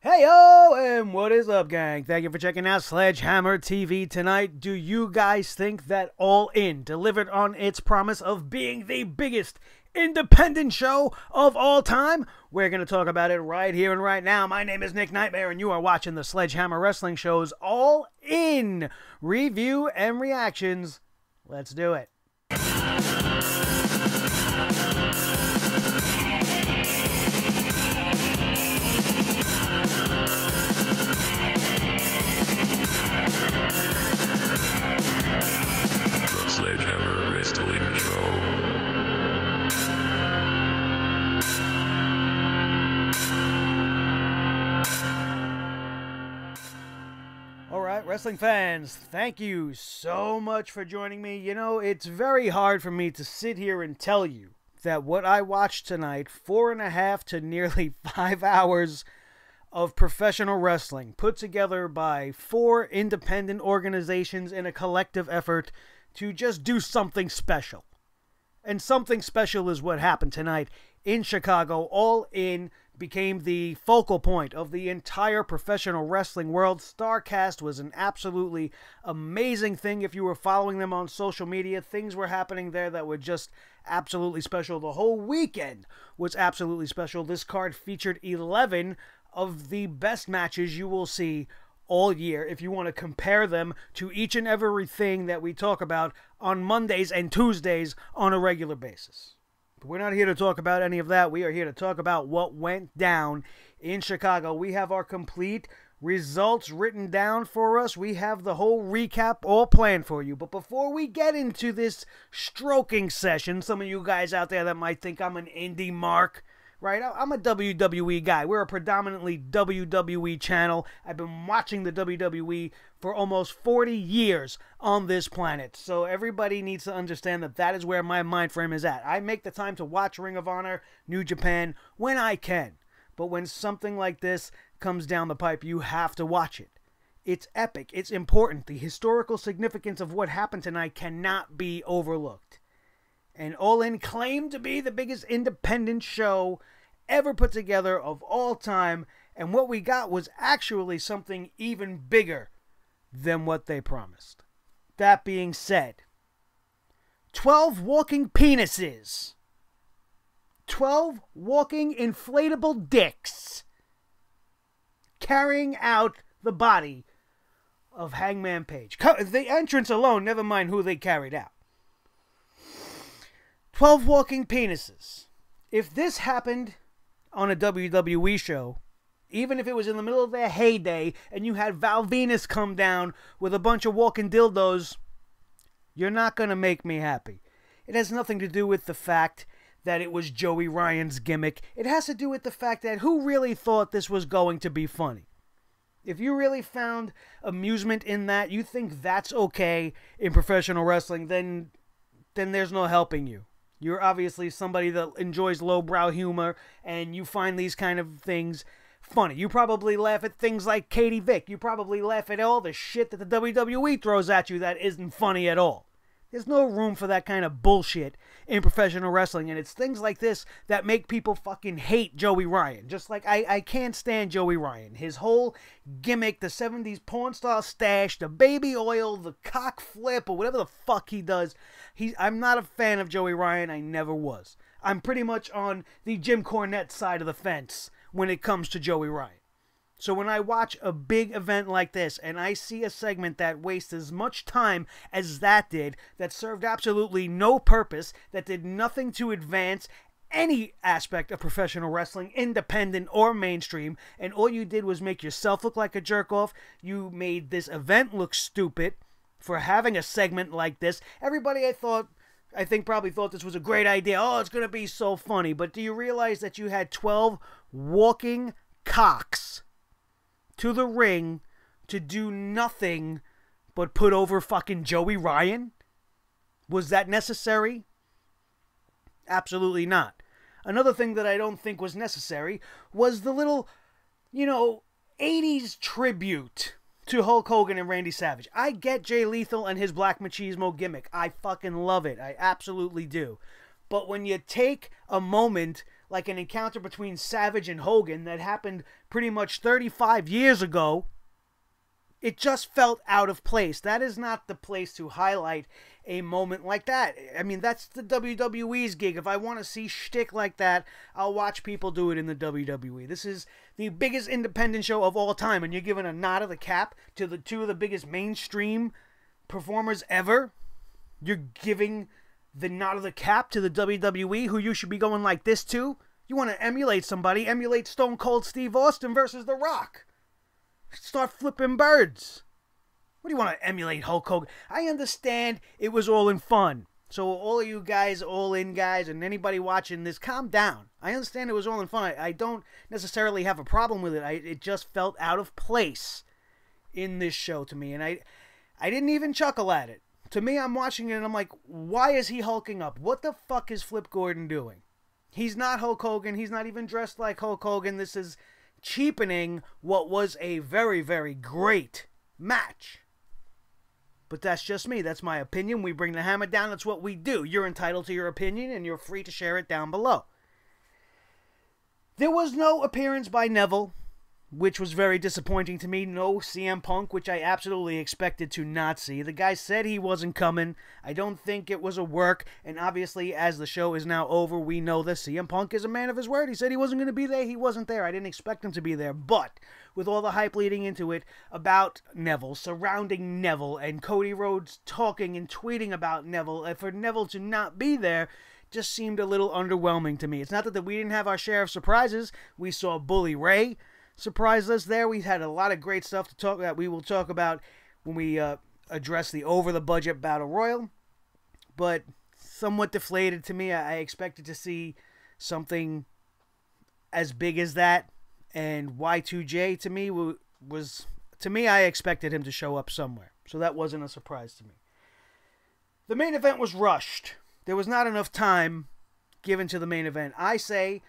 Hey-o, and what is up, gang? Thank you for checking out Sledgehammer TV tonight. Do you guys think that All In delivered on its promise of being the biggest independent show of all time? We're going to talk about it right here and right now. My name is Nick Nightmare, and you are watching the Sledgehammer Wrestling Show's All In review and reactions. Let's do it. Sledgehammer Wrestling Show. Alright, wrestling fans, thank you so much for joining me. You know, it's very hard for me to sit here and tell you that what I watched tonight, 4.5 to nearly 5 hours of professional wrestling put together by 4 independent organizations in a collective effort to just do something special. And something special is what happened tonight in Chicago. All In became the focal point of the entire professional wrestling world. StarCast was an absolutely amazing thing. If you were following them on social media, things were happening there that were just absolutely special. The whole weekend was absolutely special. This card featured 11 of the best matches you will see all year if you want to compare them to each and everything that we talk about on Mondays and Tuesdays on a regular basis. But we're not here to talk about any of that. We are here to talk about what went down in Chicago. We have our complete results written down for us. We have the whole recap all planned for you. But before we get into this stroking session, some of you guys out there that might think I'm an indie mark, right? I'm a WWE guy. We're a predominantly WWE channel. I've been watching the WWE for almost 40 years on this planet. So everybody needs to understand that that is where my mind frame is at. I make the time to watch Ring of Honor, New Japan, when I can. But when something like this comes down the pipe, you have to watch it. It's epic. It's important. The historical significance of what happened tonight cannot be overlooked. And All In claimed to be the biggest independent show ever put together of all time. And what we got was actually something even bigger than what they promised. That being said, 12 walking penises. 12 walking inflatable dicks carrying out the body of Hangman Page. The entrance alone, never mind who they carried out. 12 walking penises. If this happened on a WWE show, even if it was in the middle of their heyday and you had Val Venus come down with a bunch of walking dildos, you're not going to make me happy. It has nothing to do with the fact that it was Joey Ryan's gimmick. It has to do with the fact that who really thought this was going to be funny? If you really found amusement in that, you think that's okay in professional wrestling, then there's no helping you. You're obviously somebody that enjoys lowbrow humor, and you find these kind of things funny. You probably laugh at things like Katie Vick. You probably laugh at all the shit that the WWE throws at you that isn't funny at all. There's no room for that kind of bullshit in professional wrestling, and it's things like this that make people fucking hate Joey Ryan. Just like I can't stand Joey Ryan. His whole gimmick, the 70s porn star stash, the baby oil, the cock flip, or whatever the fuck he does. I'm not a fan of Joey Ryan. I never was. I'm pretty much on the Jim Cornette side of the fence when it comes to Joey Ryan. So when I watch a big event like this and I see a segment that wastes as much time as that did, that served absolutely no purpose, that did nothing to advance any aspect of professional wrestling, independent or mainstream, and all you did was make yourself look like a jerk-off, you made this event look stupid for having a segment like this. Everybody I think probably thought this was a great idea. Oh, it's going to be so funny. But do you realize that you had 12 walking cocks to the ring to do nothing but put over fucking Joey Ryan? Was that necessary? Absolutely not. Another thing that I don't think was necessary was the little, 80s tribute to Hulk Hogan and Randy Savage. I get Jay Lethal and his Black Machismo gimmick. I fucking love it. I absolutely do. But when you take a moment like an encounter between Savage and Hogan that happened pretty much 35 years ago, it just felt out of place. That is not the place to highlight a moment like that. I mean, that's the WWE's gig. If I want to see shtick like that, I'll watch people do it in the WWE. This is the biggest independent show of all time, and you're giving a nod of the cap to the two of the biggest mainstream performers ever. You're giving the nod of the cap to the WWE, who you should be going like this to. You want to emulate somebody, emulate Stone Cold Steve Austin versus The Rock. Start flipping birds. What do you want to emulate, Hulk Hogan? I understand it was all in fun. So all of you guys, all in guys, and anybody watching this, calm down. I understand it was all in fun. I don't necessarily have a problem with it. It just felt out of place in this show to me. And I didn't even chuckle at it. To me, I'm watching it and I'm like, why is he hulking up? What the fuck is Flip Gordon doing? He's not Hulk Hogan. He's not even dressed like Hulk Hogan. This is cheapening what was a very, very great match. But that's just me. That's my opinion. We bring the hammer down. That's what we do. You're entitled to your opinion, and you're free to share it down below. There was no appearance by Neville, which was very disappointing to me. No CM Punk, which I absolutely expected to not see. The guy said he wasn't coming. I don't think it was a work. And obviously, as the show is now over, we know that CM Punk is a man of his word. He said he wasn't going to be there. He wasn't there. I didn't expect him to be there. But with all the hype leading into it about Neville, surrounding Neville, and Cody Rhodes talking and tweeting about Neville, and for Neville to not be there just seemed a little underwhelming to me. It's not that we didn't have our share of surprises. We saw Bully Ray surprised us there. We had a lot of great stuff to talk about. We will talk about when we address the over-the-budget Battle Royal. But somewhat deflated to me. I expected to see something as big as that. And Y2J to me was I expected him to show up somewhere. So that wasn't a surprise to me. The main event was rushed. There was not enough time given to the main event. I say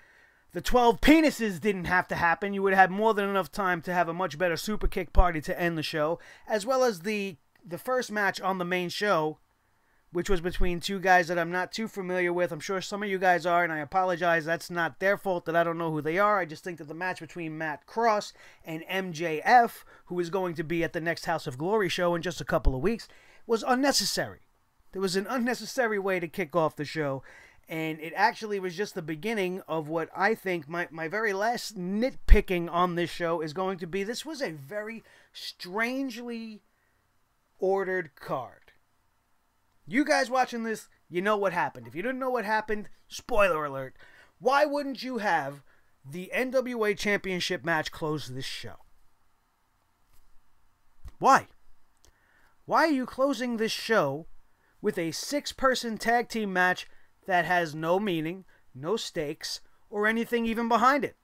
the 12 penises didn't have to happen. You would have had more than enough time to have a much better super kick party to end the show, as well as the first match on the main show, which was between two guys that I'm not too familiar with. I'm sure some of you guys are, and I apologize. That's not their fault that I don't know who they are. I just think that the match between Matt Kross and MJF, who is going to be at the next House of Glory show in just a couple of weeks, was unnecessary. There was an unnecessary way to kick off the show. And it actually was just the beginning of what I think my very last nitpicking on this show is going to be. This was a very strangely ordered card. You guys watching this, you know what happened. If you didn't know what happened, spoiler alert. Why wouldn't you have the NWA Championship match close this show? Why? Why are you closing this show with a 6-person tag team match that has no meaning, no stakes, or anything even behind it?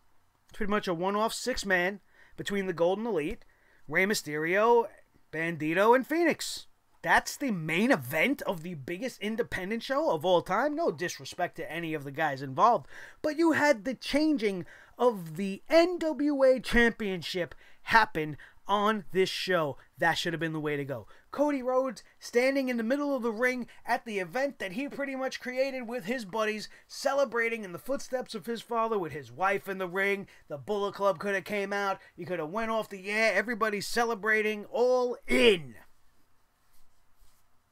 It's pretty much a one-off 6-man between the Golden Elite, Rey Mysterio, Bandito, and Phoenix. That's the main event of the biggest independent show of all time. No disrespect to any of the guys involved, but you had the changing of the NWA Championship happen on this show. That should have been the way to go. Cody Rhodes standing in the middle of the ring at the event that he pretty much created with his buddies, celebrating in the footsteps of his father with his wife in the ring. The Bullet Club could have came out. You could have went off the air. Everybody's celebrating, all in.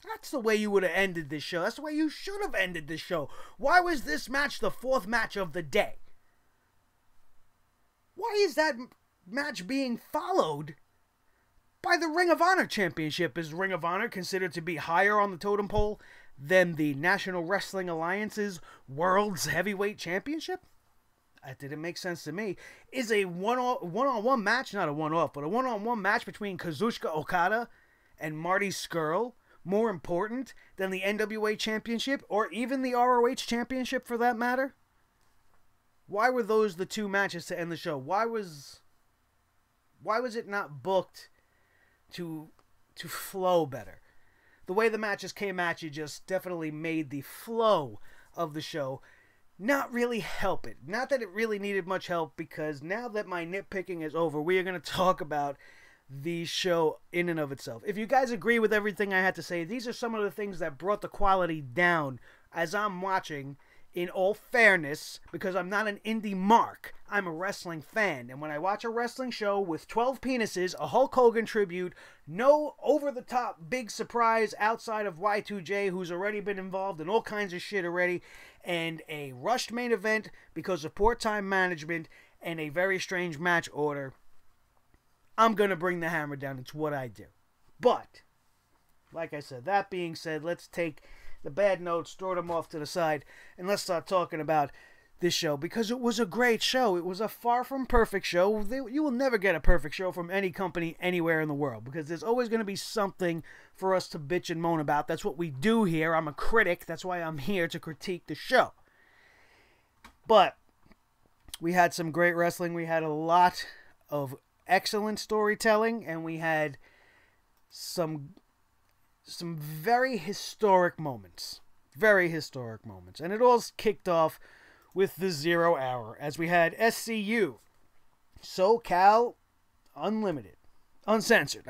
That's the way you would have ended this show. That's the way you should have ended this show. Why was this match the 4th match of the day? Why is that match being followed by the Ring of Honor Championship? Is Ring of Honor considered to be higher on the totem pole than the National Wrestling Alliance's World's Heavyweight Championship? That didn't make sense to me. Is a one-on-one match, not a one-off, but a one-on-one match between Kazuchika Okada and Marty Scurll more important than the NWA Championship, or even the ROH Championship for that matter? Why were those the two matches to end the show? Why was it not booked to flow better? The way the matches came at you just definitely made the flow of the show not really help it. Not that it really needed much help, because now that my nitpicking is over, we are going to talk about the show in and of itself. If you guys agree with everything I had to say, these are some of the things that brought the quality down as I'm watching in all fairness, because I'm not an indie mark, I'm a wrestling fan. And when I watch a wrestling show with 12 penises, a Hulk Hogan tribute, no over-the-top big surprise outside of Y2J, who's already been involved in all kinds of shit already, and a rushed main event because of poor time management and a very strange match order, I'm going to bring the hammer down. It's what I do. But, like I said, that being said, let's take the bad notes, throw them off to the side, and let's start talking about this show, because it was a great show. It was a far from perfect show. You will never get a perfect show from any company anywhere in the world, because there's always going to be something for us to bitch and moan about. That's what we do here. I'm a critic. That's why I'm here to critique the show. But we had some great wrestling. We had a lot of excellent storytelling, and we had some very historic moments. Very historic moments. And it all kicked off with the 0 Hour, as we had SCU, SoCal Uncensored,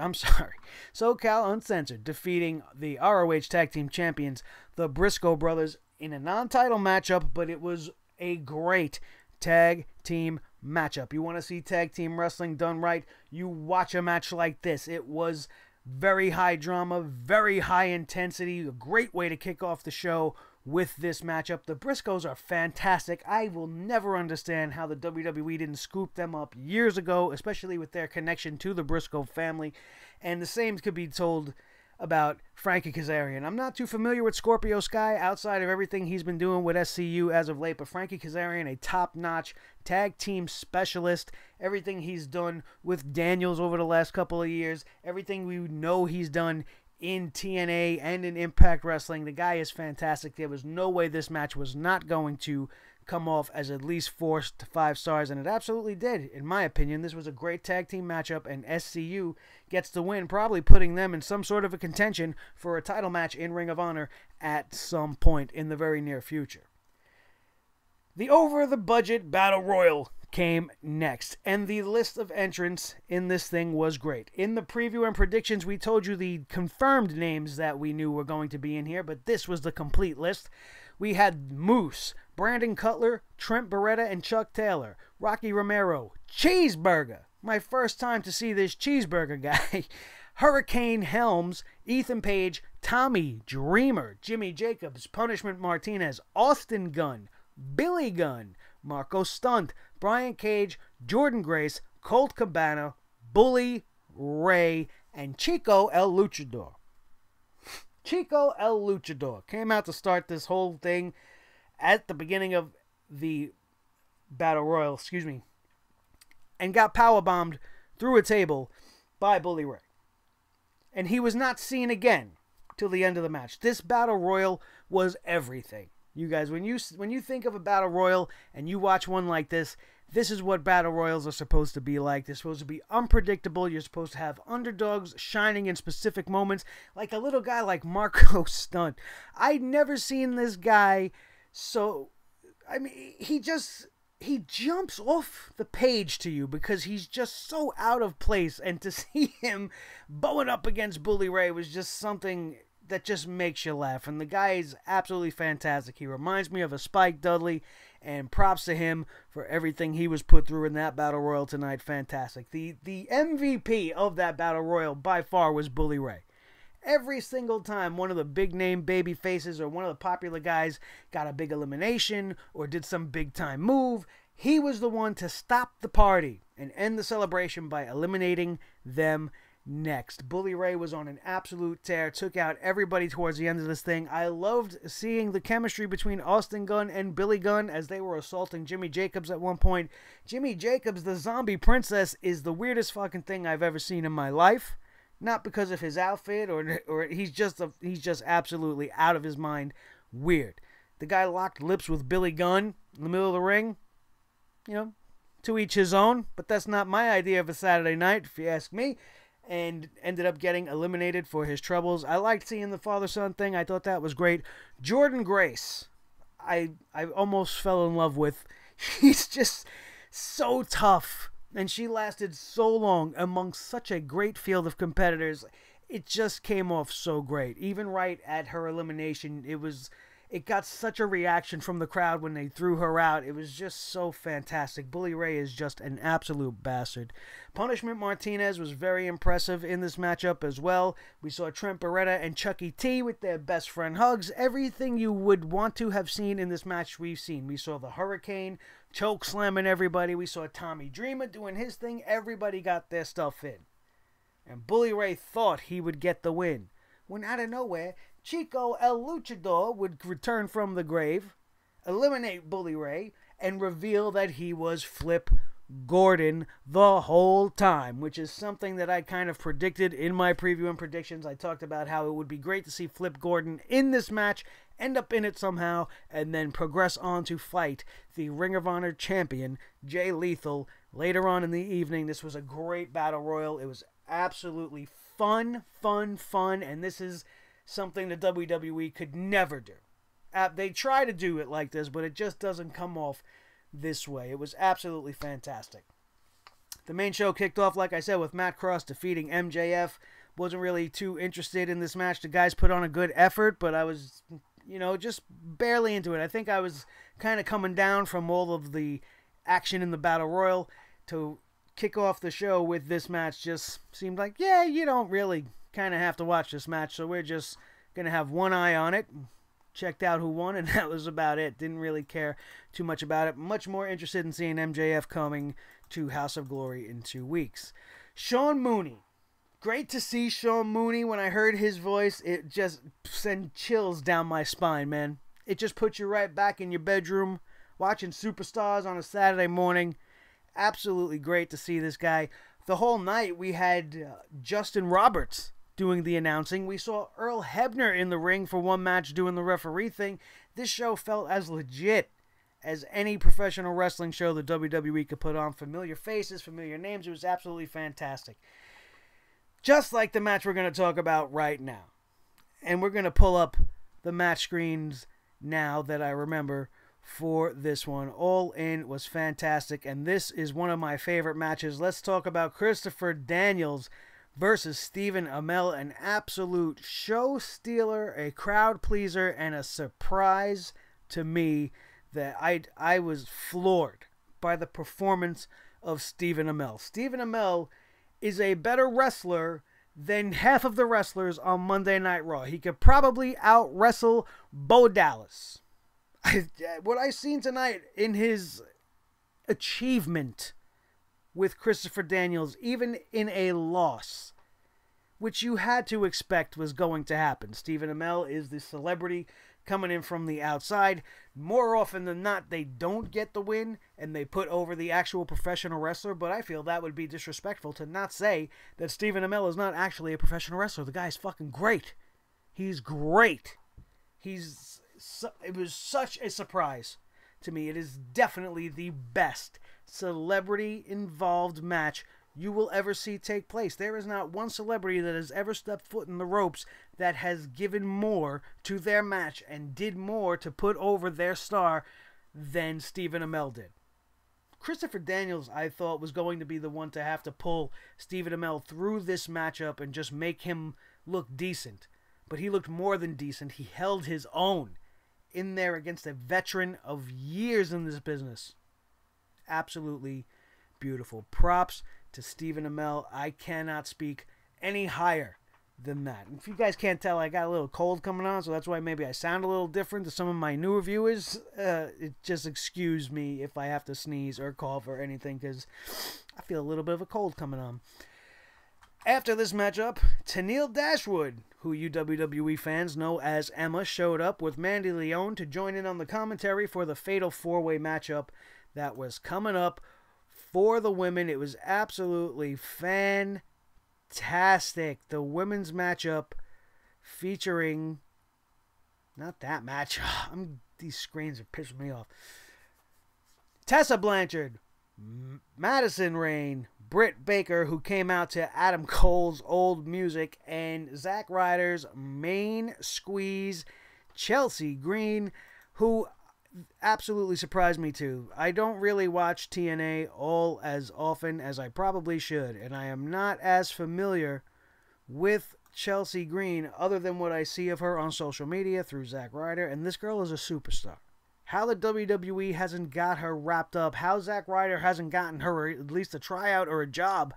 SoCal Uncensored, defeating the ROH Tag Team Champions, the Briscoe Brothers, in a non-title matchup, but it was a great tag team matchup. You want to see tag team wrestling done right, you watch a match like this. It was very high drama, very high intensity, a great way to kick off the show with this matchup. The Briscoes are fantastic. I will never understand how the WWE didn't scoop them up years ago, especially with their connection to the Briscoe family. And the same could be told about Frankie Kazarian. I'm not too familiar with Scorpio Sky outside of everything he's been doing with SCU as of late, but Frankie Kazarian, a top-notch tag team specialist. Everything he's done with Daniels over the last couple of years, everything we know he's done in TNA and in Impact Wrestling, the guy is fantastic. There was no way this match was not going to come off as at least 4 to 5 stars, and it absolutely did, in my opinion. This was a great tag team matchup, and SCU gets the win, probably putting them in some sort of a contention for a title match in Ring of Honor at some point in the very near future. The over-the-budget Battle Royal came next, and the list of entrants in this thing was great. In the preview and predictions, we told you the confirmed names that we knew were going to be in here, but this was the complete list. We had Moose, Brandon Cutler, Trent Beretta, and Chuck Taylor, Rocky Romero, Cheeseburger, my first time to see this Cheeseburger guy, Hurricane Helms, Ethan Page, Tommy Dreamer, Jimmy Jacobs, Punishment Martinez, Austin Gunn, Billy Gunn, Marco Stunt, Brian Cage, Jordan Grace, Colt Cabana, Bully Ray, and Chico El Luchador. Chico El Luchador came out to start this whole thing at the beginning of the Battle Royal, and got powerbombed through a table by Bully Ray. And he was not seen again till the end of the match. This Battle Royal was everything. You guys, when you think of a Battle Royal and you watch one like this, this is what Battle Royals are supposed to be like. They're supposed to be unpredictable. You're supposed to have underdogs shining in specific moments, like a little guy like Marco Stunt. I'd never seen this guy so... I mean, he jumps off the page to you because he's just so out of place. And to see him bowing up against Bully Ray was just something that just makes you laugh. And the guy is absolutely fantastic. He reminds me of a Spike Dudley, and props to him for everything he was put through in that Battle Royal tonight. Fantastic. The MVP of that Battle Royal by far was Bully Ray. Every single time one of the big name baby faces or one of the popular guys got a big elimination or did some big time move, he was the one to stop the party and end the celebration by eliminating them next. Bully Ray was on an absolute tear, took out everybody towards the end of this thing. I loved seeing the chemistry between Austin Gunn and Billy Gunn as they were assaulting Jimmy Jacobs at one point. Jimmy Jacobs, the zombie princess, is the weirdest fucking thing I've ever seen in my life. Not because of his outfit or he's just absolutely out of his mind weird. The guy locked lips with Billy Gunn in the middle of the ring. You know, to each his own, but that's not my idea of a Saturday night, if you ask me. And ended up getting eliminated for his troubles. I liked seeing the father-son thing. I thought that was great. Jordan Grace, I almost fell in love with. He's just so tough. And she lasted so long amongst such a great field of competitors. It just came off so great. Even right at her elimination, it was it got such a reaction from the crowd when they threw her out. It was just so fantastic. Bully Ray is just an absolute bastard. Punishment Martinez was very impressive in this matchup as well. We saw Trent Beretta and Chucky T with their best friend hugs. Everything you would want to have seen in this match we've seen. We saw the Hurricane choke slamming everybody. We saw Tommy Dreamer doing his thing. Everybody got their stuff in. And Bully Ray thought he would get the win, when out of nowhere, Chico El Luchador would return from the grave, eliminate Bully Ray, and reveal that he was Flip Gordon the whole time, which is something that I kind of predicted in my preview and predictions. I talked about how it would be great to see Flip Gordon in this match, end up in it somehow, and then progress on to fight the Ring of Honor champion, Jay Lethal, later on in the evening. This was a great battle royal. It was absolutely fun, and this is something the WWE could never do. They try to do it like this, but it just doesn't come off this way. It was absolutely fantastic. The main show kicked off, like I said, with Matt Kross defeating MJF. Wasn't really too interested in this match. The guys put on a good effort, but I was, just barely into it. I think I was kind of coming down from all of the action in the Battle Royal. To kick off the show with this match just seemed like, yeah, you don't really kind of have to watch this match, so we're just going to have one eye on it. Checked out who won, and that was about it. Didn't really care too much about it. Much more interested in seeing MJF coming to House of Glory in 2 weeks. Sean Mooney. Great to see Sean Mooney. When I heard his voice, it just sent chills down my spine, man. It just puts you right back in your bedroom watching Superstars on a Saturday morning. Absolutely great to see this guy. The whole night we had Justin Roberts doing the announcing. We saw Earl Hebner in the ring for one match doing the referee thing. This show felt as legit as any professional wrestling show the WWE could put on. Familiar faces, familiar names. It was absolutely fantastic. Just like the match we're going to talk about right now. And we're going to pull up the match screens now that I remember for this one. All In was fantastic, and this is one of my favorite matches. Let's talk about Christopher Daniels versus Stephen Amell, an absolute show stealer, a crowd pleaser, and a surprise to me that I was floored by the performance of Stephen Amell. Stephen Amell is a better wrestler than half of the wrestlers on Monday Night Raw. He could probably out-wrestle Bo Dallas. What I've seen tonight in his achievement with Christopher Daniels, even in a loss, which you had to expect was going to happen. Stephen Amell is the celebrity coming in from the outside. More often than not, they don't get the win, and they put over the actual professional wrestler, but I feel that would be disrespectful to not say that Stephen Amell is not actually a professional wrestler. The guy's fucking great. He's great. It was such a surprise to me. It is definitely the best celebrity-involved match you will ever see take place. There is not one celebrity that has ever stepped foot in the ropes that has given more to their match and did more to put over their star than Stephen Amell did. Christopher Daniels, I thought, was going to be the one to have to pull Stephen Amell through this matchup and just make him look decent. But he looked more than decent. He held his own in there against a veteran of years in this business. Absolutely beautiful. Props to Stephen Amell. I cannot speak any higher than that. And if you guys can't tell, I got a little cold coming on, so that's why maybe I sound a little different to some of my newer viewers. Just excuse me if I have to sneeze or cough or anything, because I feel a little bit of a cold coming on. After this matchup, Tennille Dashwood, who you WWE fans know as Emma, showed up with Mandy Leone to join in on the commentary for the Fatal 4-Way matchup that was coming up for the women. It was absolutely fantastic. The women's matchup featuring... Not that match. These screens are pissing me off. Tessa Blanchard, Madison Rayne, Britt Baker, who came out to Adam Cole's old music, and Zack Ryder's main squeeze, Chelsea Green, who absolutely surprised me too. I don't really watch TNA all as often as I probably should, and I am not as familiar with Chelsea Green other than what I see of her on social media through Zack Ryder, and this girl is a superstar. How the WWE hasn't got her wrapped up, how Zack Ryder hasn't gotten her at least a tryout or a job,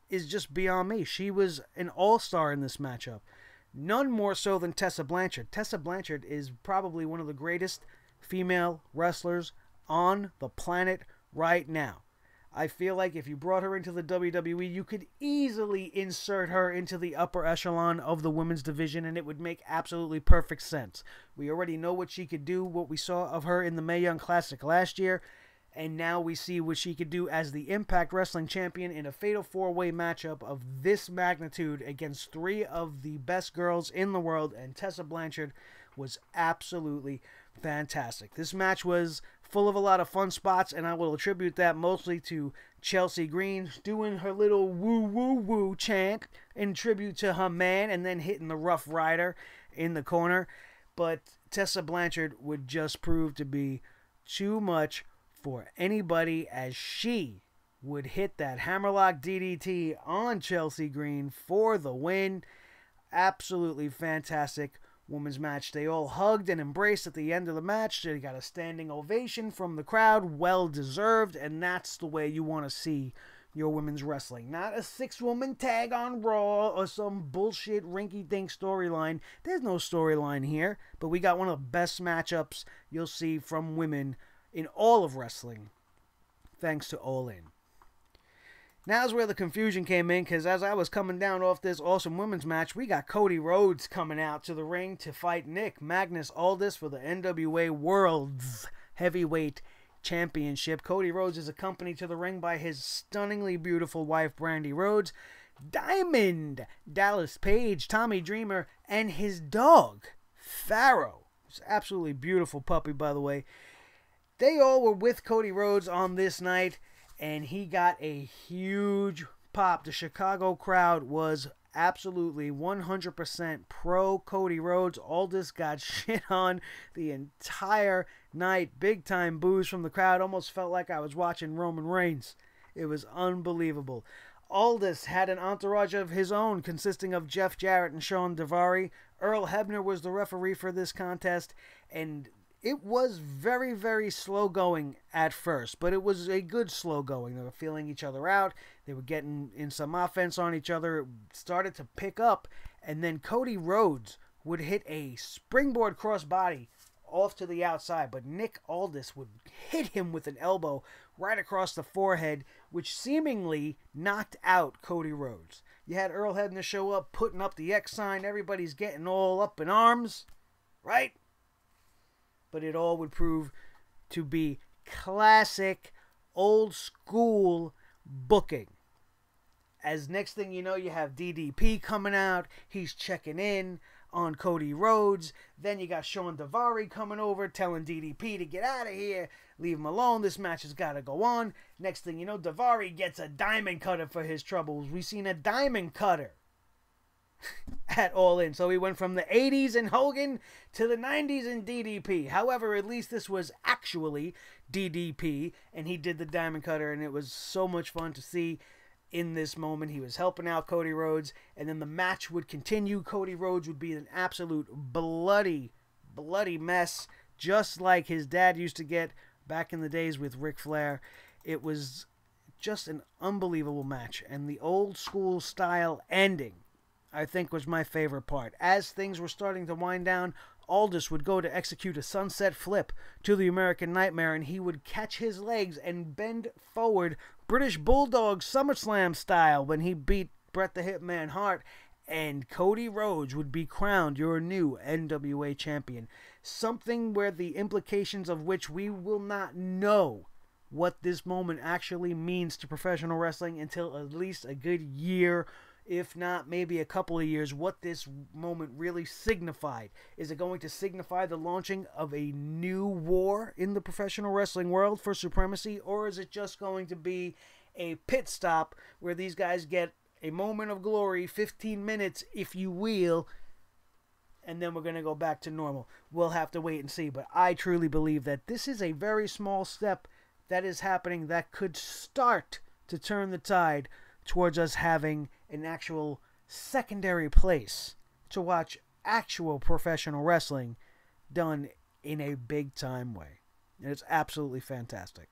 is just beyond me. She was an all-star in this matchup. None more so than Tessa Blanchard. Tessa Blanchard is probably one of the greatest female wrestlers on the planet right now. I feel like if you brought her into the WWE, you could easily insert her into the upper echelon of the women's division, and it would make absolutely perfect sense. We already know what she could do, what we saw of her in the Mae Young Classic last year, and now we see what she could do as the Impact Wrestling Champion in a Fatal 4-Way matchup of this magnitude against three of the best girls in the world, and Tessa Blanchard was absolutely fantastic. This match was full of a lot of fun spots, and I will attribute that mostly to Chelsea Green doing her little woo-woo-woo chant in tribute to her man and then hitting the Rough Rider in the corner. But Tessa Blanchard would just prove to be too much for anybody, as she would hit that hammerlock DDT on Chelsea Green for the win. Absolutely fantastic women's match. They all hugged and embraced at the end of the match. They got a standing ovation from the crowd, well deserved, and that's the way you want to see your women's wrestling. Not a 6-woman tag on Raw or some bullshit rinky-dink storyline. There's no storyline here, but we got one of the best matchups you'll see from women in all of wrestling, thanks to All In. Now's where the confusion came in, because as I was coming down off this awesome women's match, we got Cody Rhodes coming out to the ring to fight Nick Magnus Aldis for the NWA World's Heavyweight Championship. Cody Rhodes is accompanied to the ring by his stunningly beautiful wife, Brandy Rhodes, Diamond Dallas Page, Tommy Dreamer, and his dog, Pharaoh. It's an absolutely beautiful puppy, by the way. They all were with Cody Rhodes on this night, and he got a huge pop. The Chicago crowd was absolutely 100% pro Cody Rhodes. Aldis got shit on the entire night. Big time boos from the crowd. Almost felt like I was watching Roman Reigns. It was unbelievable. Aldis had an entourage of his own consisting of Jeff Jarrett and Sean Daivari. Earl Hebner was the referee for this contest, and it was very, very slow going at first, but it was a good slow going. They were feeling each other out. They were getting in some offense on each other. It started to pick up, and then Cody Rhodes would hit a springboard crossbody off to the outside, but Nick Aldis would hit him with an elbow right across the forehead, which seemingly knocked out Cody Rhodes. You had Earl Hebner show up, putting up the X sign. Everybody's getting all up in arms, right? But it all would prove to be classic, old school booking. As next thing you know, you have DDP coming out. He's checking in on Cody Rhodes. Then you got Sean Daivari coming over, telling DDP to get out of here. Leave him alone. This match has got to go on. Next thing you know, Daivari gets a diamond cutter for his troubles. We've seen a diamond cutter at All In. So he went from the 80s in Hogan to the 90s in DDP. However, at least this was actually DDP, and he did the diamond cutter, and it was so much fun to see in this moment. He was helping out Cody Rhodes, and then the match would continue. Cody Rhodes would be an absolute bloody mess, just like his dad used to get back in the days with Ric Flair. It was just an unbelievable match, and the old school style ending, I think, was my favorite part. As things were starting to wind down, Aldis would go to execute a sunset flip to the American Nightmare, and he would catch his legs and bend forward British Bulldog SummerSlam style when he beat Bret the Hitman Hart, and Cody Rhodes would be crowned your new NWA champion. Something where the implications of which we will not know what this moment actually means to professional wrestling until at least a good year, if not maybe a couple of years, what this moment really signified. Is it going to signify the launching of a new war in the professional wrestling world for supremacy, or is it just going to be a pit stop where these guys get a moment of glory, 15 minutes, if you will, and then we're going to go back to normal? We'll have to wait and see, but I truly believe that this is a very small step that is happening that could start to turn the tide towards us having an actual secondary place to watch actual professional wrestling done in a big-time way. And it's absolutely fantastic.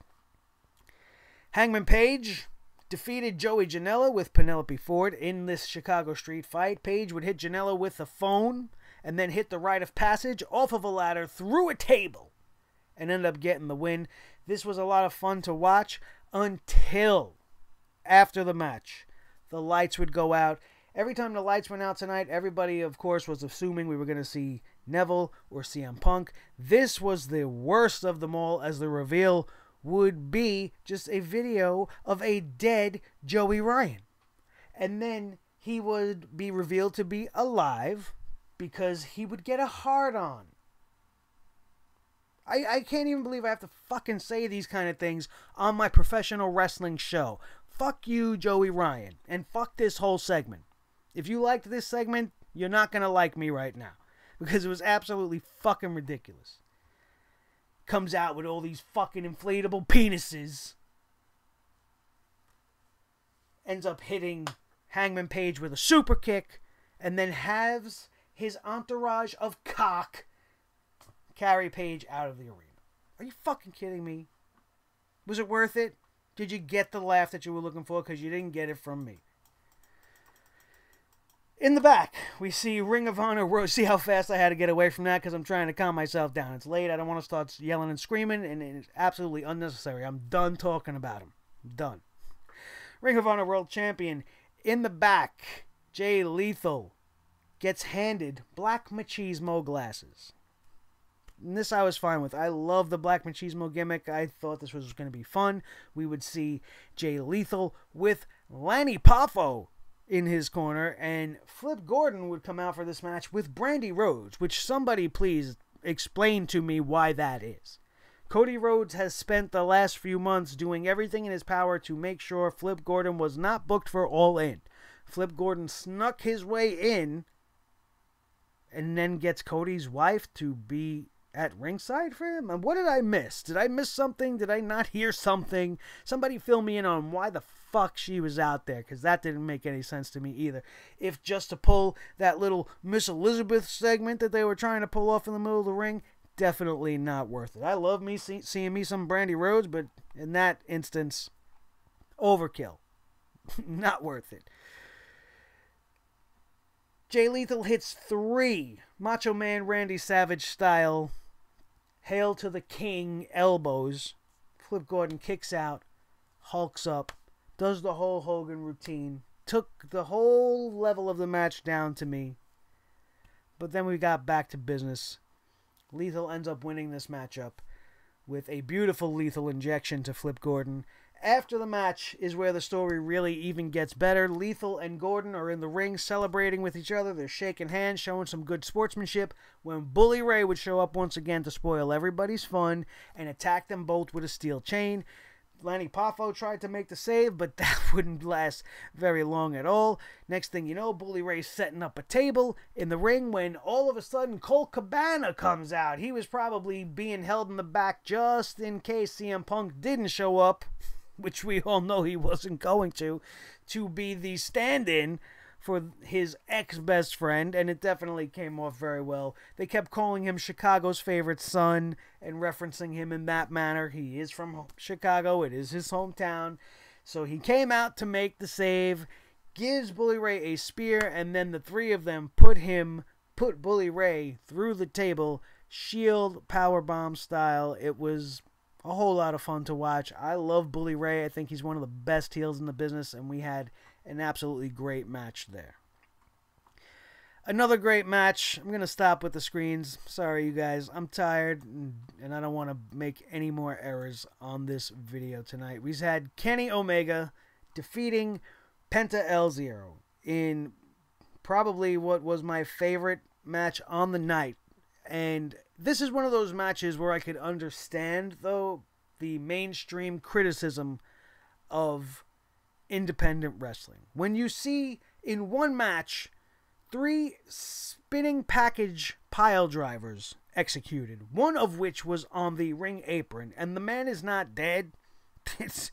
Hangman Page defeated Joey Janela with Penelope Ford in this Chicago street fight. Page would hit Janela with a phone and then hit the rite of passage off of a ladder through a table and ended up getting the win. This was a lot of fun to watch until after the match. The lights would go out. Every time the lights went out tonight, everybody, of course, was assuming we were going to see Neville or CM Punk. This was the worst of them all, as the reveal would be just a video of a dead Joey Ryan. And then he would be revealed to be alive because he would get a hard-on. I can't even believe I have to fucking say these kind of things on my professional wrestling show. Fuck you, Joey Ryan, and fuck this whole segment. If you liked this segment, you're not going to like me right now, because it was absolutely fucking ridiculous. Comes out with all these fucking inflatable penises. Ends up hitting Hangman Page with a super kick, and then has his entourage of cock carry Page out of the arena. Are you fucking kidding me? Was it worth it? Did you get the laugh that you were looking for? Because you didn't get it from me. In the back, we see Ring of Honor. See how fast I had to get away from that because I'm trying to calm myself down. It's late. I don't want to start yelling and screaming, and it's absolutely unnecessary. I'm done talking about him. I'm done. Ring of Honor World Champion. In the back, Jay Lethal gets handed black machismo glasses. And this I was fine with. I love the black machismo gimmick. I thought this was going to be fun. We would see Jay Lethal with Lanny Poffo in his corner, and Flip Gordon would come out for this match with Brandy Rhodes, which somebody please explain to me why that is. Cody Rhodes has spent the last few months doing everything in his power to make sure Flip Gordon was not booked for All In. Flip Gordon snuck his way in and then gets Cody's wife to be at ringside for him? And what did I miss? Did I miss something? Did I not hear something? Somebody fill me in on why the fuck she was out there, because that didn't make any sense to me either. If just to pull that little Miss Elizabeth segment that they were trying to pull off in the middle of the ring, definitely not worth it. I love me seeing me some Brandy Rhodes, but in that instance, overkill. Not worth it. Jay Lethal hits 3 Macho Man Randy Savage style Hail to the King elbows. Flip Gordon kicks out, hulks up, does the whole Hogan routine, took the whole level of the match down to me. But then we got back to business. Lethal ends up winning this matchup with a beautiful lethal injection to Flip Gordon. After the match is where the story really even gets better. Lethal and Gordon are in the ring celebrating with each other. They're shaking hands, showing some good sportsmanship, when Bully Ray would show up once again to spoil everybody's fun and attack them both with a steel chain. Lanny Poffo tried to make the save, but that wouldn't last very long at all. Next thing you know, Bully Ray's setting up a table in the ring when all of a sudden Colt Cabana comes out. He was probably being held in the back just in case CM Punk didn't show up, which we all know he wasn't going to be the stand-in for his ex-best friend, and it definitely came off very well. They kept calling him Chicago's favorite son and referencing him in that manner. He is from Chicago. It is his hometown. So he came out to make the save, gives Bully Ray a spear, and then the three of them put Bully Ray through the table, Shield powerbomb style. It was a whole lot of fun to watch. I love Bully Ray. I think he's one of the best heels in the business, and we had an absolutely great match there. Another great match. I'm going to stop with the screens. Sorry, you guys. I'm tired, and I don't want to make any more errors on this video tonight. We've had Kenny Omega defeating Penta El Zero in probably what was my favorite match on the night. And this is one of those matches where I could understand, though, the mainstream criticism of independent wrestling. When you see in one match 3 spinning package pile drivers executed, one of which was on the ring apron, and the man is not dead, it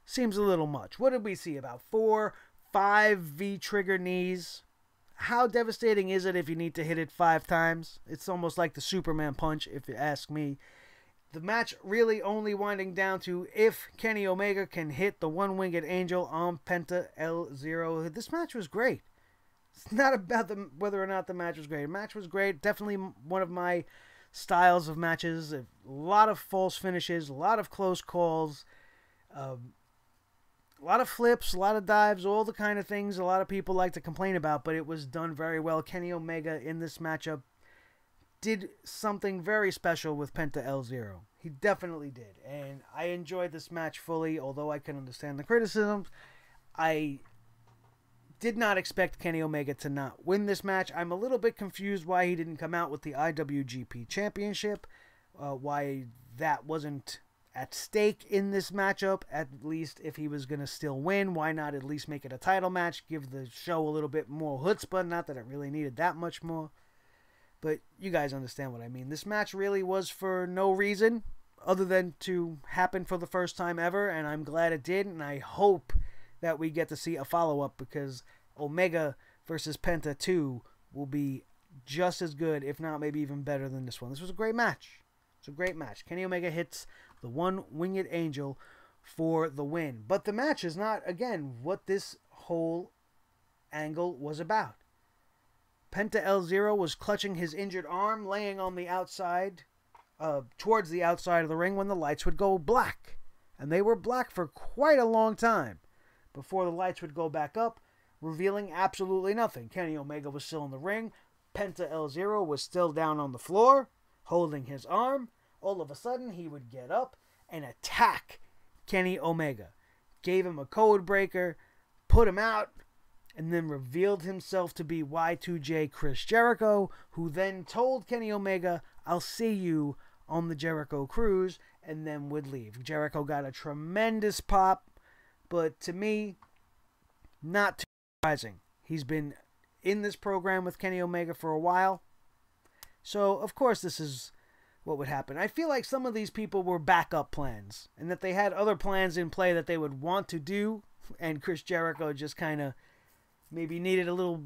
seems a little much. What did we see? About 4 5 V-trigger knees. How devastating is it if you need to hit it 5 times? It's almost like the Superman punch, if you ask me. The match really only winding down to if Kenny Omega can hit the one-winged angel on Penta L0. This match was great. It's not about whether or not the match was great. The match was great. Definitely one of my styles of matches. A lot of false finishes, a lot of close calls, a lot of flips, a lot of dives, all the kind of things a lot of people like to complain about, but it was done very well. Kenny Omega in this matchup did something very special with Penta L0. He definitely did, and I enjoyed this match fully, although I can understand the criticisms. I did not expect Kenny Omega to not win this match. I'm a little bit confused why he didn't come out with the IWGP Championship, why that wasn't at stake in this matchup. At least if he was going to still win, why not at least make it a title match, give the show a little bit more chutzpah, not that it really needed that much more. But you guys understand what I mean. This match really was for no reason other than to happen for the first time ever, and I'm glad it did, and I hope that we get to see a follow-up, because Omega versus Penta 2 will be just as good, if not maybe even better than this one. This was a great match. It's a great match. Kenny Omega hits the one-winged angel for the win. But the match is not, again, what this whole angle was about. Penta L0 was clutching his injured arm, laying on the outside, towards the outside of the ring when the lights would go black. And they were black for quite a long time before the lights would go back up, revealing absolutely nothing. Kenny Omega was still in the ring. Penta L0 was still down on the floor, holding his arm. All of a sudden, he would get up and attack Kenny Omega. Gave him a code breaker, put him out, and then revealed himself to be Y2J Chris Jericho, who then told Kenny Omega, "I'll see you on the Jericho Cruise," and then would leave. Jericho got a tremendous pop, but to me, not too surprising. He's been in this program with Kenny Omega for a while, so of course this is what would happen. I feel like some of these people were backup plans, and that they had other plans in play that they would want to do, and Chris Jericho just kind of maybe needed a little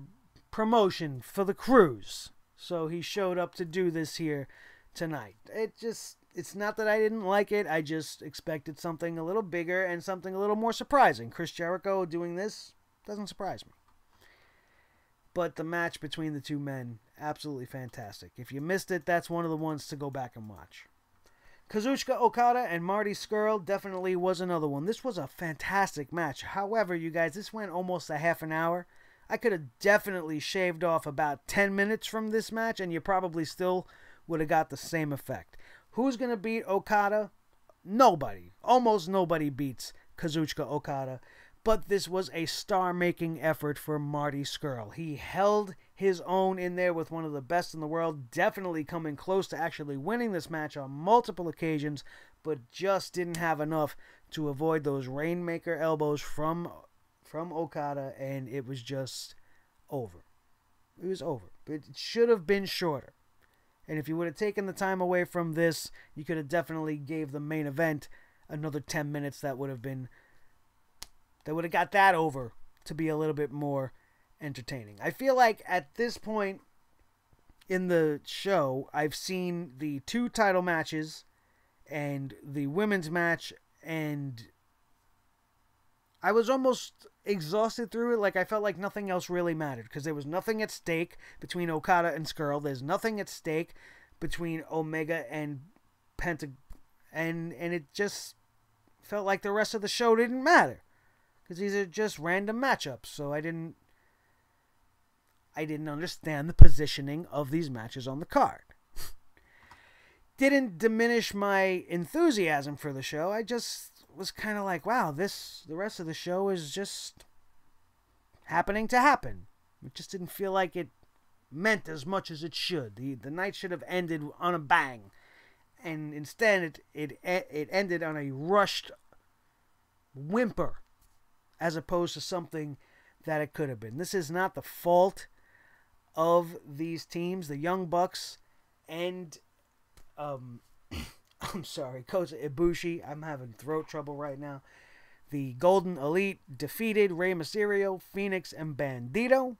promotion for the cruise, so he showed up to do this here tonight. It's not that I didn't like it, I just expected something a little bigger and something a little more surprising. Chris Jericho doing this doesn't surprise me. But the match between the two men, absolutely fantastic. If you missed it, that's one of the ones to go back and watch. Kazuchika Okada and Marty Scurll definitely was another one. This was a fantastic match. However, you guys, this went almost a half an hour. I could have definitely shaved off about 10 minutes from this match, and you probably still would have got the same effect. Who's going to beat Okada? Nobody. Almost nobody beats Kazuchika Okada. But this was a star-making effort for Marty Scurll. He held his own in there with one of the best in the world, definitely coming close to actually winning this match on multiple occasions, but just didn't have enough to avoid those Rainmaker elbows from Okada, and it was just over. It was over. It should have been shorter. And if you would have taken the time away from this, you could have definitely gave the main event another 10 minutes. That would have got that over to be a little bit more entertaining. I feel like at this point in the show, I've seen the 2 title matches and the women's match, and I was almost exhausted through it. Like, I felt like nothing else really mattered, because there was nothing at stake between Okada and Scurll. There's nothing at stake between Omega and Penta, and it just felt like the rest of the show didn't matter, because these are just random matchups. So I didn't understand the positioning of these matches on the card. Didn't diminish my enthusiasm for the show. I just was kind of like, wow, the rest of the show is just happening to happen. It just didn't feel like it meant as much as it should. The night should have ended on a bang, and instead it ended on a rushed whimper, as opposed to something that it could have been. This is not the fault of these teams, the Young Bucks and I'm sorry, Kota Ibushi. I'm having throat trouble right now. The Golden Elite defeated Rey Mysterio, Phoenix, and Bandito.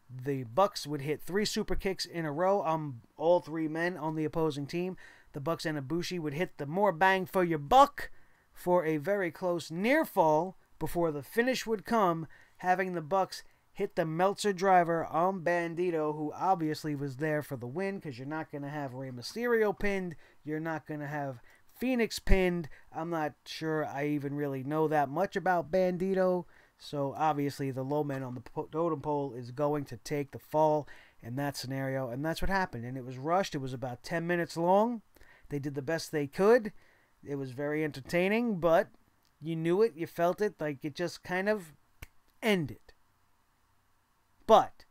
The Bucks would hit 3 super kicks in a row on all 3 men on the opposing team. The Bucks and Ibushi would hit the more bang for your buck for a very close near fall before the finish would come, having the Bucks hit the Meltzer driver on Bandito, who obviously was there for the win, because you're not going to have Rey Mysterio pinned. You're not going to have Phoenix pinned. I'm not sure I even really know that much about Bandito. So obviously the low man on the totem pole is going to take the fall in that scenario. And that's what happened. And it was rushed. It was about 10 minutes long. They did the best they could. It was very entertaining, but you knew it. You felt it. Like it just kind of ended. But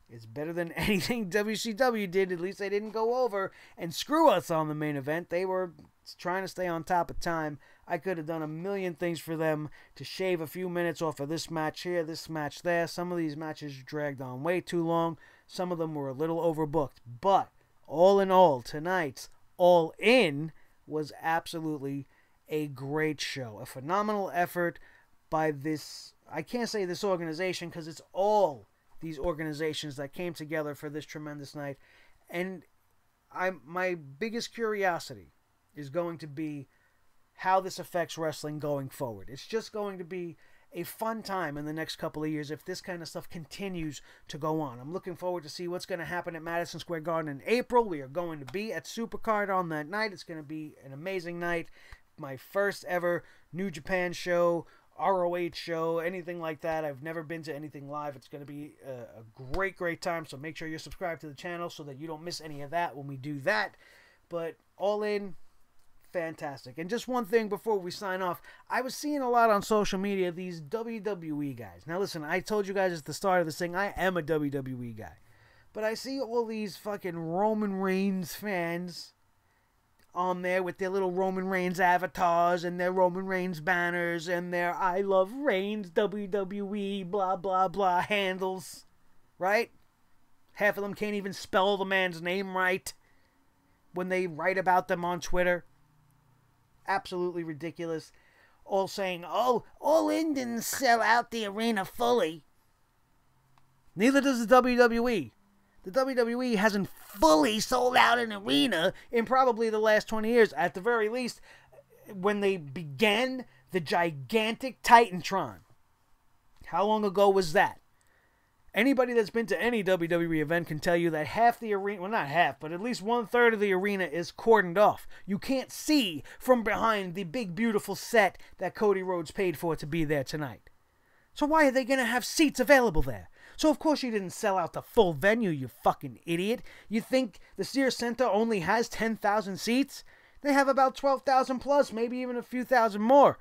it's better than anything WCW did. At least they didn't go over and screw us on the main event. They were trying to stay on top of time. I could have done a million things for them to shave a few minutes off of this match here, this match there. Some of these matches dragged on way too long. Some of them were a little overbooked. But all in all, tonight's All In was absolutely a great show. A phenomenal effort by this, I can't say this organization because it's all these organizations that came together for this tremendous night. And my biggest curiosity is going to be how this affects wrestling going forward. It's just going to be a fun time in the next couple of years if this kind of stuff continues to go on. I'm looking forward to see what's going to happen at Madison Square Garden in April. We are going to be at Supercard on that night. It's going to be an amazing night. My first ever New Japan show, ROH show, anything like that. I've never been to anything live. It's going to be a great, great time. So make sure you're subscribed to the channel so that you don't miss any of that when we do that. But All In, fantastic. And just one thing before we sign off. I was seeing a lot on social media, these WWE guys. Now listen, I told you guys at the start of this thing, I am a WWE guy. But I see all these fucking Roman Reigns fans on there with their little Roman Reigns avatars and their Roman Reigns banners and their I Love Reigns WWE blah blah blah handles, right? Half of them can't even spell the man's name right when they write about them on Twitter. Absolutely ridiculous. All saying, oh, All In didn't sell out the arena fully. Neither does the WWE. The WWE hasn't fully sold out an arena in probably the last 20 years. At the very least, when they began the gigantic Titantron. How long ago was that? Anybody that's been to any WWE event can tell you that half the arena, well not half, but at least 1/3 of the arena is cordoned off. You can't see from behind the big beautiful set that Cody Rhodes paid for to be there tonight. So why are they going to have seats available there? So of course you didn't sell out the full venue, you fucking idiot. You think the Sears Center only has 10,000 seats? They have about 12,000 plus, maybe even a few thousand more.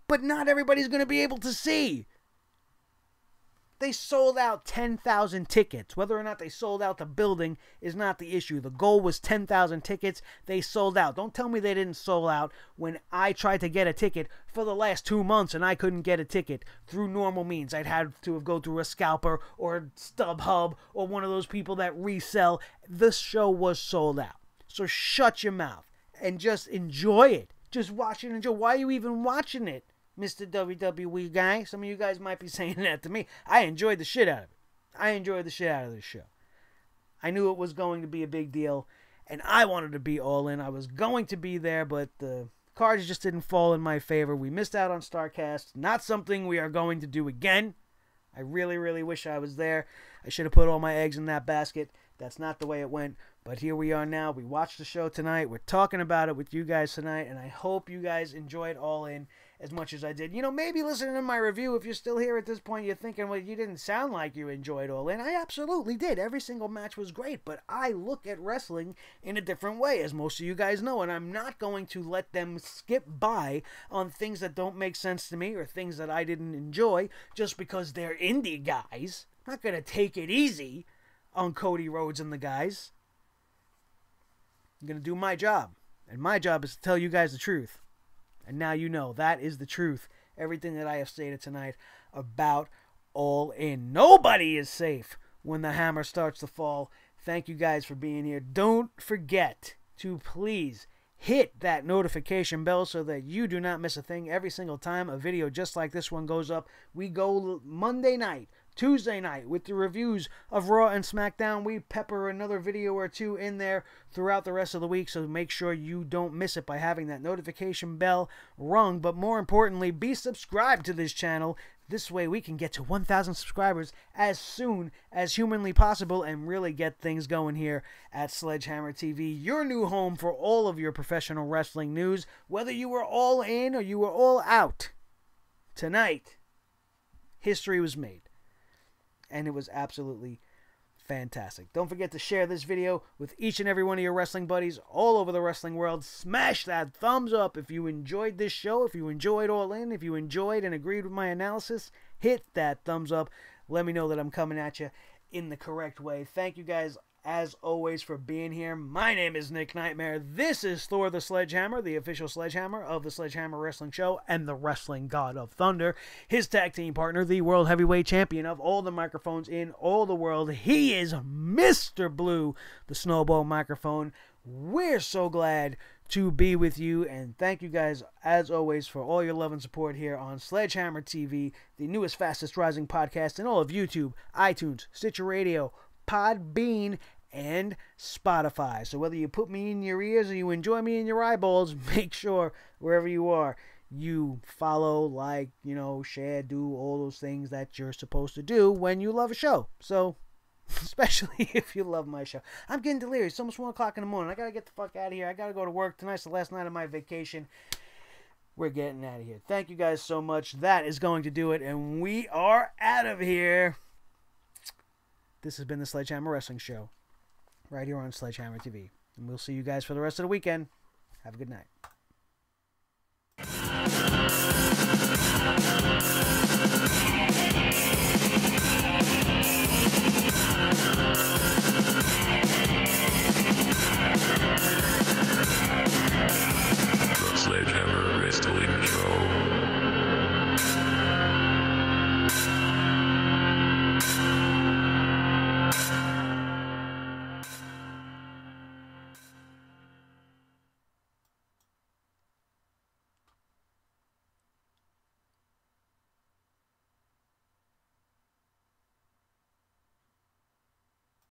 But not everybody's going to be able to see. They sold out 10,000 tickets. Whether or not they sold out the building is not the issue. The goal was 10,000 tickets. They sold out. Don't tell me they didn't sold out when I tried to get a ticket for the last 2 months and I couldn't get a ticket through normal means. I'd had to go through a scalper or StubHub or one of those people that resell. This show was sold out. So shut your mouth and just enjoy it. Just watch it and enjoy. Why are you even watching it, Mr. WWE guy? Some of you guys might be saying that to me. I enjoyed the shit out of it. I enjoyed the shit out of this show. I knew it was going to be a big deal, and I wanted to be all in. I was going to be there, but the cards just didn't fall in my favor. We missed out on StarCast. Not something we are going to do again. I really, really wish I was there. I should have put all my eggs in that basket. That's not the way it went. But here we are now. We watched the show tonight. We're talking about it with you guys tonight, and I hope you guys enjoyed All In as much as I did. You know, maybe listening to my review, if you're still here at this point, you're thinking, well, you didn't sound like you enjoyed All In. I absolutely did. Every single match was great, but I look at wrestling in a different way, as most of you guys know, and I'm not going to let them skip by on things that don't make sense to me or things that I didn't enjoy just because they're indie guys. I'm not going to take it easy on Cody Rhodes and the guys. I'm going to do my job, and my job is to tell you guys the truth. And now you know that is the truth. Everything that I have stated tonight about All In. Nobody is safe when the hammer starts to fall. Thank you guys for being here. Don't forget to please hit that notification bell so that you do not miss a thing every single time a video just like this one goes up. We go Monday night, Tuesday night with the reviews of Raw and SmackDown. We pepper another video or two in there throughout the rest of the week, so make sure you don't miss it by having that notification bell rung. But more importantly, be subscribed to this channel. This way we can get to 1,000 subscribers as soon as humanly possible and really get things going here at Sledgehammer TV, your new home for all of your professional wrestling news. Whether you were all in or you were all out, tonight, history was made. And it was absolutely fantastic. Don't forget to share this video with each and every one of your wrestling buddies all over the wrestling world. Smash that thumbs up if you enjoyed this show, if you enjoyed All In, if you enjoyed and agreed with my analysis. Hit that thumbs up. Let me know that I'm coming at you in the correct way. Thank you guys, as always, for being here. My name is Nick Nightmare. This is Thor the Sledgehammer, the official Sledgehammer of the Sledgehammer Wrestling Show and the Wrestling God of Thunder. His tag team partner, the World Heavyweight Champion of all the microphones in all the world. He is Mr. Blue, the Snowball Microphone. We're so glad to be with you, and thank you guys, as always, for all your love and support here on Sledgehammer TV, the newest, fastest rising podcast in all of YouTube, iTunes, Stitcher Radio, Podbean, and Spotify. So whether you put me in your ears or you enjoy me in your eyeballs, make sure wherever you are, you follow, like, share, do all those things that you're supposed to do when you love a show. So, especially if you love my show. I'm getting delirious. It's almost 1 o'clock in the morning. I gotta get the fuck out of here. I gotta go to work. Tonight's the last night of my vacation. We're getting out of here. Thank you guys so much. That is going to do it, and we are out of here. This has been the Sledgehammer Wrestling Show, right here on Sledgehammer TV. And we'll see you guys for the rest of the weekend. Have a good night.